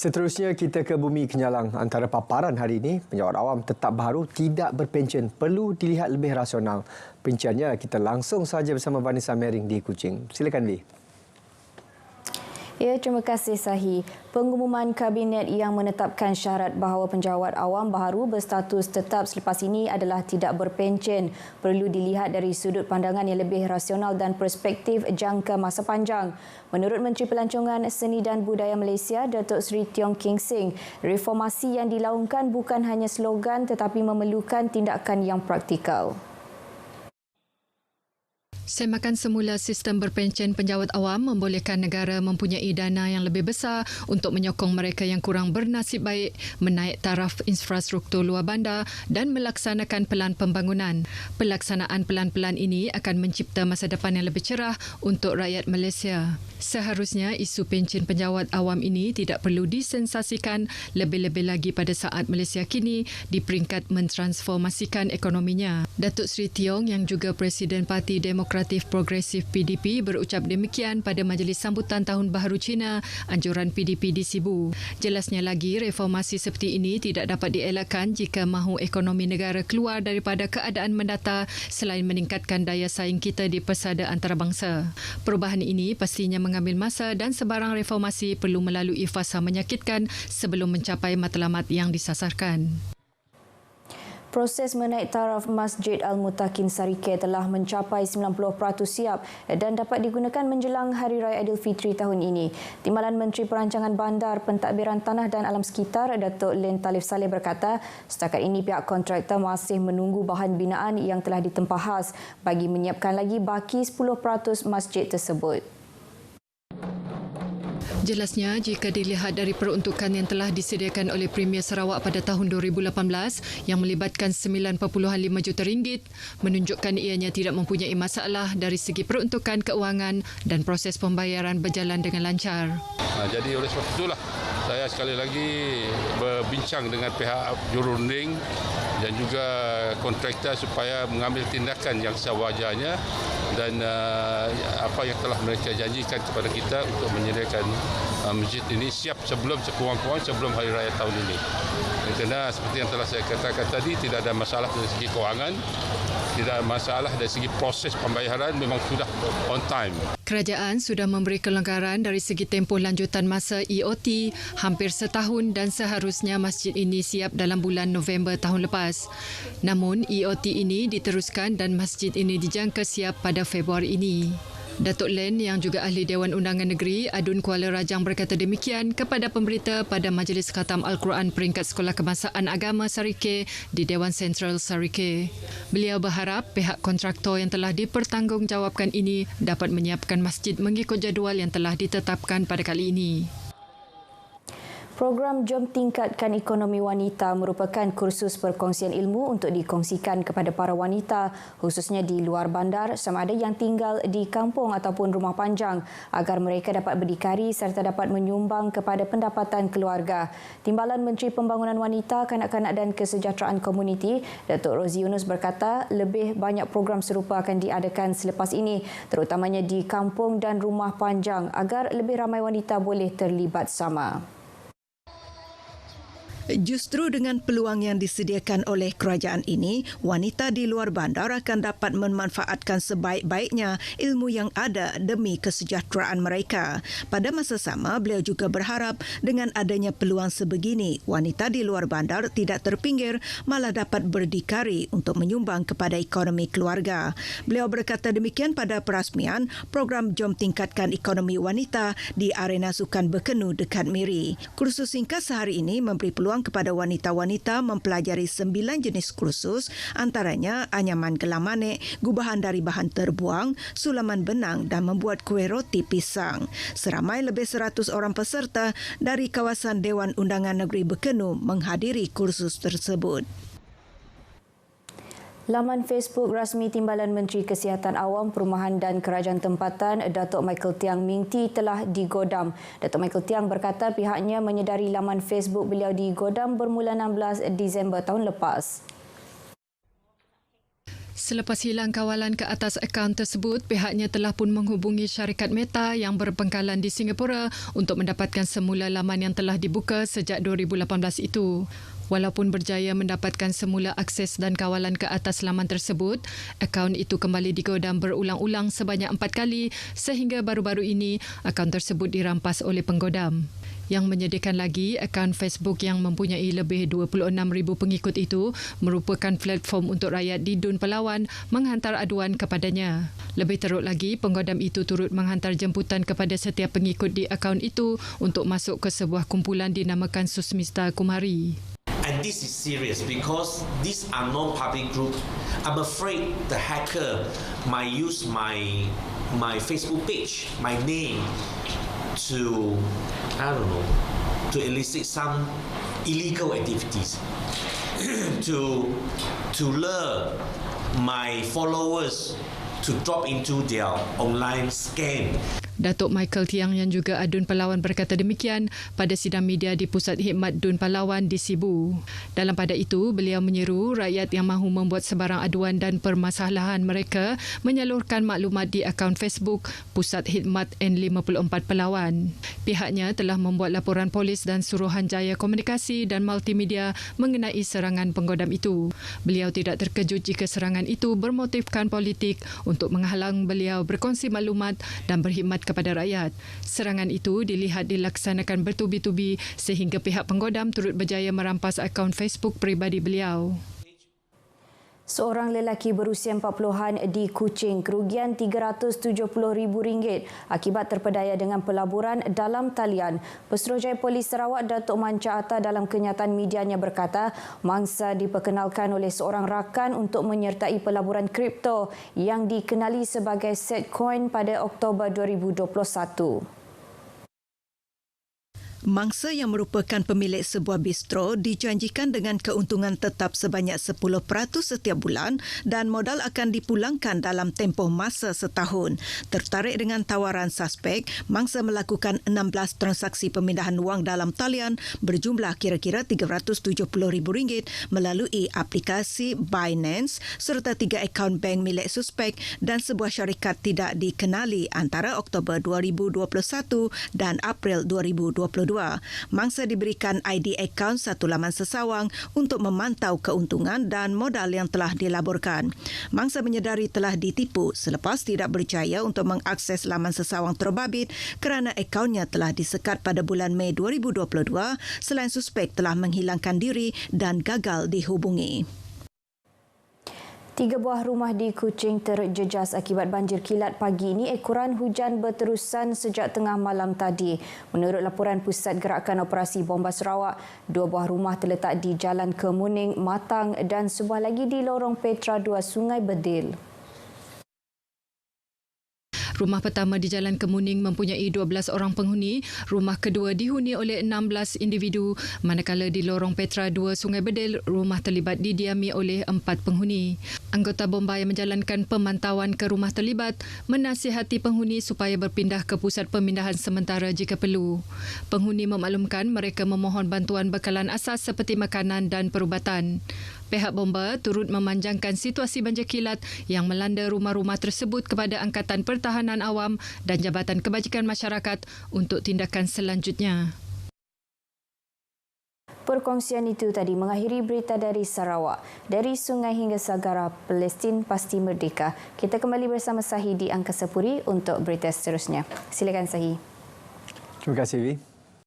Seterusnya kita ke Bumi Kenyalang. Antara paparan hari ini, penjawat awam tetap baharu tidak berpencen perlu dilihat lebih rasional. Perinciannya kita langsung saja bersama Vanessa Mering di Kuching. Silakan Vi. Ya, terima kasih Sahi. Pengumuman Kabinet yang menetapkan syarat bahawa penjawat awam baharu berstatus tetap selepas ini adalah tidak berpencen perlu dilihat dari sudut pandangan yang lebih rasional dan perspektif jangka masa panjang. Menurut Menteri Pelancongan Seni dan Budaya Malaysia, Datuk Seri Tiong Keng Seng, reformasi yang dilaungkan bukan hanya slogan tetapi memerlukan tindakan yang praktikal. Semakan semula sistem berpencen penjawat awam membolehkan negara mempunyai dana yang lebih besar untuk menyokong mereka yang kurang bernasib baik, menaik taraf infrastruktur luar bandar dan melaksanakan pelan pembangunan. Pelaksanaan pelan-pelan ini akan mencipta masa depan yang lebih cerah untuk rakyat Malaysia. Seharusnya isu pencen penjawat awam ini tidak perlu disensasikan lebih-lebih lagi pada saat Malaysia kini di peringkat mentransformasikan ekonominya. Datuk Seri Tiong yang juga Presiden Parti Demokratif Progresif PDP berucap demikian pada Majlis Sambutan Tahun Baharu Cina, anjuran PDP di Sibu. Jelasnya lagi, reformasi seperti ini tidak dapat dielakkan jika mahu ekonomi negara keluar daripada keadaan mendata selain meningkatkan daya saing kita di pesada antarabangsa. Perubahan ini pastinya mengambil masa dan sebarang reformasi perlu melalui fasa menyakitkan sebelum mencapai matlamat yang disasarkan. Proses menaik taraf Masjid Al-Mutakin Sarike telah mencapai 90% siap dan dapat digunakan menjelang Hari Raya Aidilfitri tahun ini. Timbalan Menteri Perancangan Bandar, Pentadbiran Tanah dan Alam Sekitar, Datuk Len Talif Saleh berkata, setakat ini pihak kontraktor masih menunggu bahan binaan yang telah ditempah khas bagi menyiapkan lagi baki 10% masjid tersebut. Jelasnya, jika dilihat dari peruntukan yang telah disediakan oleh Premier Sarawak pada tahun 2018 yang melibatkan 9.5 juta ringgit, menunjukkan ianya tidak mempunyai masalah dari segi peruntukan keuangan dan proses pembayaran berjalan dengan lancar. Jadi oleh sebab itulah saya sekali lagi berbincang dengan pihak jurunding dan juga kontraktor supaya mengambil tindakan yang sewajarnya dan apa yang telah mereka janjikan kepada kita untuk menyediakan masjid ini siap sekurang-kurangnya sebelum Hari Raya tahun ini. Kerana seperti yang telah saya katakan tadi, tidak ada masalah dari segi kewangan, tidak ada masalah dari segi proses pembayaran, memang sudah on time. Kerajaan sudah memberi kelonggaran dari segi tempoh lanjutan masa EOT hampir setahun dan seharusnya masjid ini siap dalam bulan November tahun lepas. Namun EOT ini diteruskan dan masjid ini dijangka siap pada Februari ini. Datuk Len yang juga ahli Dewan Undangan Negeri Adun Kuala Rajang berkata demikian kepada pemberita pada Majlis Khatam Al-Quran peringkat Sekolah Kebangsaan Agama Sarike di Dewan Sentral Sarike. Beliau berharap pihak kontraktor yang telah dipertanggungjawabkan ini dapat menyiapkan masjid mengikut jadual yang telah ditetapkan pada kali ini. Program Jom Tingkatkan Ekonomi Wanita merupakan kursus perkongsian ilmu untuk dikongsikan kepada para wanita khususnya di luar bandar sama ada yang tinggal di kampung ataupun rumah panjang agar mereka dapat berdikari serta dapat menyumbang kepada pendapatan keluarga. Timbalan Menteri Pembangunan Wanita, Kanak-kanak dan Kesejahteraan Komuniti, Datuk Rozi Yunus berkata lebih banyak program serupa akan diadakan selepas ini terutamanya di kampung dan rumah panjang agar lebih ramai wanita boleh terlibat sama. Justru dengan peluang yang disediakan oleh kerajaan ini, wanita di luar bandar akan dapat memanfaatkan sebaik-baiknya ilmu yang ada demi kesejahteraan mereka. Pada masa sama, beliau juga berharap dengan adanya peluang sebegini, wanita di luar bandar tidak terpinggir malah dapat berdikari untuk menyumbang kepada ekonomi keluarga. Beliau berkata demikian pada perasmian program Jom Tingkatkan Ekonomi Wanita di Arena Sukan Berkenu dekat Miri. Kursus singkat sehari ini memberi peluang kepada wanita-wanita mempelajari 9 jenis kursus, antaranya anyaman gelang manik, gubahan dari bahan terbuang, sulaman benang dan membuat kuih roti pisang. Seramai lebih 100 orang peserta dari kawasan Dewan Undangan Negeri Berkenu menghadiri kursus tersebut. Laman Facebook rasmi Timbalan Menteri Kesihatan Awam, Perumahan dan Kerajaan Tempatan, Datuk Michael Tiang Mingti telah digodam. Datuk Michael Tiang berkata pihaknya menyedari laman Facebook beliau digodam bermula 16 Disember tahun lepas. Selepas hilang kawalan ke atas akaun tersebut, pihaknya telah pun menghubungi syarikat Meta yang berpangkalan di Singapura untuk mendapatkan semula laman yang telah dibuka sejak 2018 itu. Walaupun berjaya mendapatkan semula akses dan kawalan ke atas laman tersebut, akaun itu kembali digodam berulang-ulang sebanyak 4 kali sehingga baru-baru ini akaun tersebut dirampas oleh penggodam. Yang menyediakan lagi, akaun Facebook yang mempunyai lebih 26,000 pengikut itu merupakan platform untuk rakyat di Dun Palawan menghantar aduan kepadanya. Lebih teruk lagi, penggodam itu turut menghantar jemputan kepada setiap pengikut di akaun itu untuk masuk ke sebuah kumpulan dinamakan Susmita Kumari. And this is serious because these are non-public group. I'm afraid the hacker might use my Facebook page, my name, to, I don't know, to elicit some illegal activities, to lure my followers to drop into their online scam. Datuk Michael Tiang yang juga Dun Palawan berkata demikian pada sidang media di Pusat Khidmat Dun Palawan di Sibu. Dalam pada itu, beliau menyeru rakyat yang mahu membuat sebarang aduan dan permasalahan mereka menyalurkan maklumat di akaun Facebook Pusat Khidmat N54 Palawan. Pihaknya telah membuat laporan polis dan Suruhanjaya Komunikasi dan Multimedia mengenai serangan penggodam itu. Beliau tidak terkejut jika serangan itu bermotifkan politik untuk menghalang beliau berkongsi maklumat dan berkhidmat kepada rakyat. Serangan itu dilihat dilaksanakan bertubi-tubi sehingga pihak penggodam turut berjaya merampas akaun Facebook peribadi beliau. Seorang lelaki berusia 40-an di Kuching kerugian RM370,000 akibat terpedaya dengan pelaburan dalam talian. Pesuruhjaya Polis Sarawak Datuk Manca Atta dalam kenyataan medianya berkata mangsa diperkenalkan oleh seorang rakan untuk menyertai pelaburan kripto yang dikenali sebagai Setcoin pada Oktober 2021. Mangsa yang merupakan pemilik sebuah bistro dijanjikan dengan keuntungan tetap sebanyak 10% setiap bulan dan modal akan dipulangkan dalam tempoh masa setahun. Tertarik dengan tawaran suspek, mangsa melakukan 16 transaksi pemindahan wang dalam talian berjumlah kira-kira RM370,000 melalui aplikasi Binance serta 3 akaun bank milik suspek dan sebuah syarikat tidak dikenali antara Oktober 2021 dan April 2022. Mangsa diberikan ID akaun satu laman sesawang untuk memantau keuntungan dan modal yang telah dilaburkan. Mangsa menyedari telah ditipu selepas tidak berjaya untuk mengakses laman sesawang terbabit kerana akaunnya telah disekat pada bulan Mei 2022 selain suspek telah menghilangkan diri dan gagal dihubungi. 3 buah rumah di Kuching terjejas akibat banjir kilat pagi ini ekoran hujan berterusan sejak tengah malam tadi. Menurut laporan Pusat Gerakan Operasi Bomba Sarawak, 2 buah rumah terletak di Jalan Kemuning, Matang dan sebuah lagi di Lorong Petra 2 Sungai Bedil. Rumah pertama di Jalan Kemuning mempunyai 12 orang penghuni, rumah kedua dihuni oleh 16 individu, manakala di Lorong Petra 2 Sungai Bedil, rumah terlibat didiami oleh 4 penghuni. Anggota bomba yang menjalankan pemantauan ke rumah terlibat menasihati penghuni supaya berpindah ke pusat pemindahan sementara jika perlu. Penghuni memaklumkan mereka memohon bantuan bekalan asas seperti makanan dan perubatan. Pihak bomba turut memanjangkan situasi banjir kilat yang melanda rumah-rumah tersebut kepada Angkatan Pertahanan Awam dan Jabatan Kebajikan Masyarakat untuk tindakan selanjutnya. Perkongsian itu tadi mengakhiri berita dari Sarawak. Dari sungai hingga Sagara, Palestin pasti merdeka. Kita kembali bersama Sahi di Angkasa Puri untuk berita seterusnya. Silakan Sahi. Terima kasih, Vi.